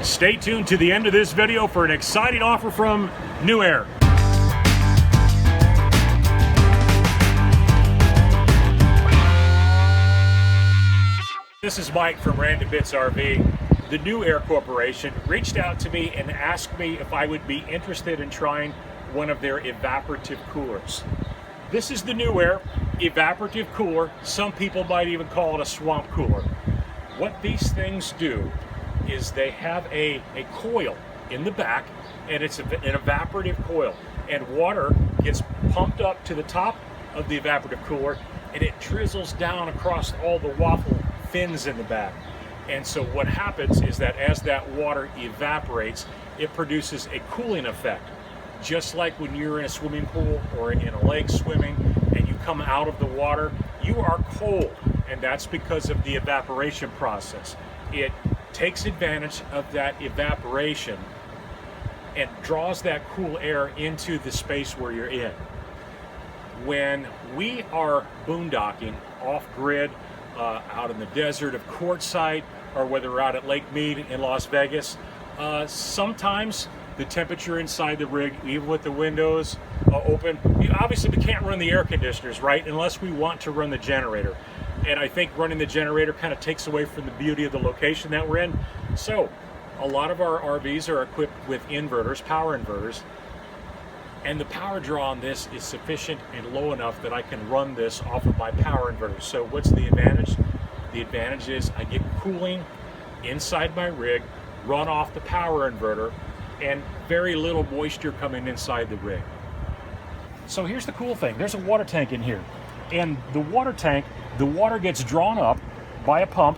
Stay tuned to the end of this video for an exciting offer from NewAir. This is Mike from Random Bits RV. The NewAir Corporation reached out to me and asked me if I would be interested in trying one of their evaporative coolers. This is the NewAir Evaporative Cooler. Some people might even call it a swamp cooler. What these things do is they have a coil in the back, and it's an evaporative coil, and water gets pumped up to the top of the evaporative cooler, and it drizzles down across all the waffle fins in the back. And so what happens is that as that water evaporates, it produces a cooling effect. Just like when you're in a swimming pool or in a lake swimming and you come out of the water, you are cold, and that's because of the evaporation process. It takes advantage of that evaporation and draws that cool air into the space where you're in. When we are boondocking off-grid, out in the desert of Quartzsite, or whether we're out at Lake Mead in Las Vegas, sometimes the temperature inside the rig, even with the windows open, obviously we can't run the air conditioners, right, unless we want to run the generator. And I think running the generator kind of takes away from the beauty of the location that we're in. So a lot of our RVs are equipped with inverters, power inverters, and the power draw on this is sufficient and low enough that I can run this off of my power inverter. So what's the advantage? The advantage is I get cooling inside my rig, run off the power inverter, and very little moisture coming inside the rig. So here's the cool thing. There's a water tank in here. And the water tank, the water gets drawn up by a pump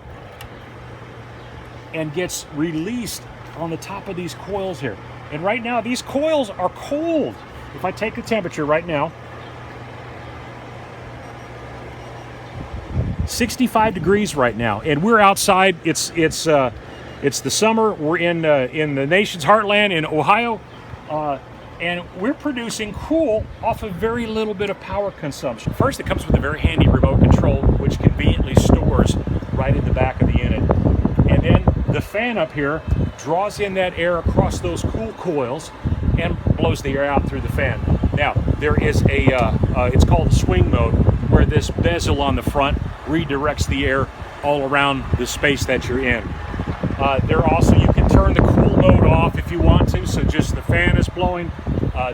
and gets released on the top of these coils here. And right now, these coils are cold. If I take the temperature right now, 65 degrees right now, and we're outside. It's the summer. We're in the nation's heartland in Ohio, and we're producing cool off of very little bit of power consumption. First, it comes with a very handy remote control, which conveniently stores right in the back of the unit. And then the fan up here draws in that air across those cool coils and blows the air out through the fan. Now, there is it's called a swing mode, where this bezel on the front redirects the air all around the space that you're in. There also, you can turn the cool mode off if you want to, so just the fan is blowing.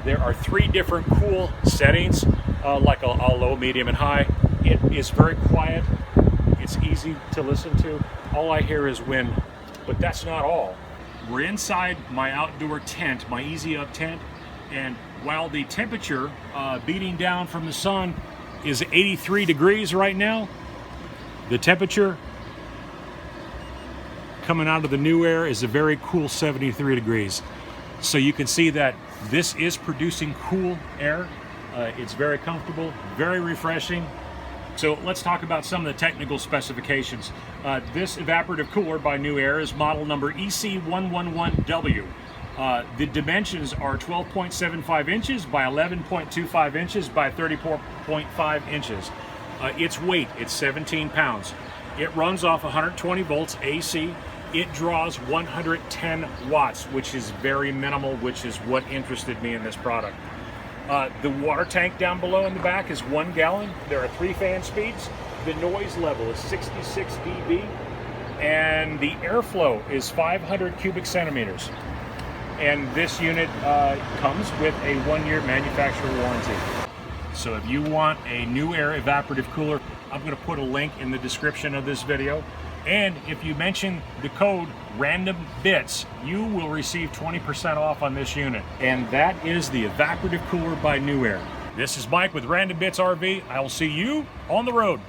There are 3 different cool settings, like a low, medium, and high. It is very quiet. It's easy to listen to. All I hear is wind, but that's not all. We're inside my outdoor tent, my Easy Up tent, and while the temperature beating down from the sun is 83 degrees right now, the temperature coming out of the NewAir is a very cool 73 degrees. So you can see that this is producing cool air. It's very comfortable, very refreshing. So let's talk about some of the technical specifications. This evaporative cooler by NewAir is model number EC-111W. The dimensions are 12.75 inches by 11.25 inches by 34.5 inches. Its weight, it's 17 pounds. It runs off 120 volts AC. It draws 110 watts, which is very minimal, which is what interested me in this product. The water tank down below in the back is 1 gallon. There are 3 fan speeds. The noise level is 66 dB, and the airflow is 500 cubic centimeters. And this unit comes with a 1-year manufacturer warranty. So if you want a NewAir evaporative cooler, I'm going to put a link in the description of this video. And if you mention the code RANDOMBITS, you will receive 20% off on this unit. And that is the evaporative cooler by NewAir. This is Mike with Random Bits RV. I will see you on the road.